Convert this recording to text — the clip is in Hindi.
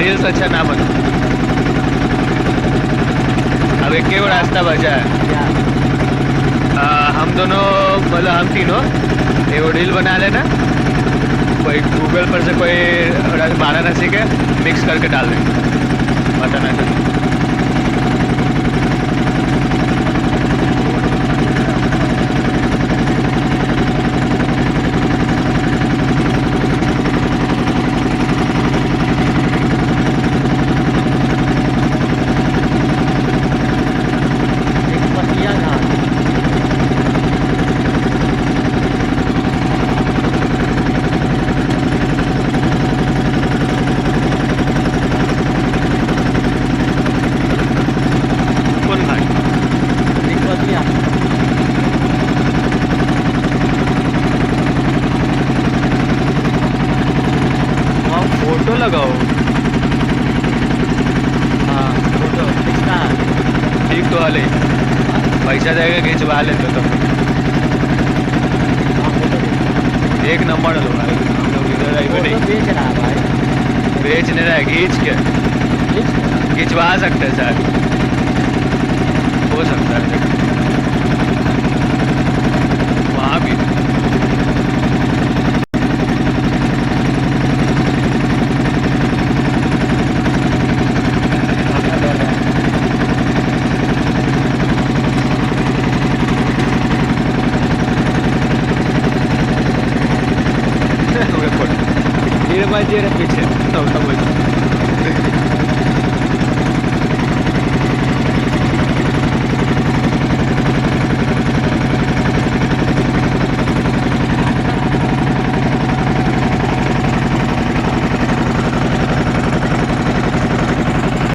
रील्स अच्छा ना बने। अब एक के वो रास्ता बचा है। क्या? हम दोनों मतलब हम तीनों ये वो रील बना लेना, कोई गूगल पर से कोई वाराणसी के मिक्स करके डाल देंगे, पता ना चले। एक पतिया घाट। कौन भाई? एक पतिया। वहाँ फोटो लगाओ। हाँ फोटो किसका? ठीक तो वाले पैसा देगा खिंचवा लेते तो हाँ फोटो एक नंबर लो भाई, हम लोग इधर आए फोटो नहीं। बेच रहा है भाई। बेच नहीं रहा है, खींच के बेच। खिंचवा सकते हैं शायद, हो सकता है। वहाँ भी धीरे भाई धीरे पीछे तो बोल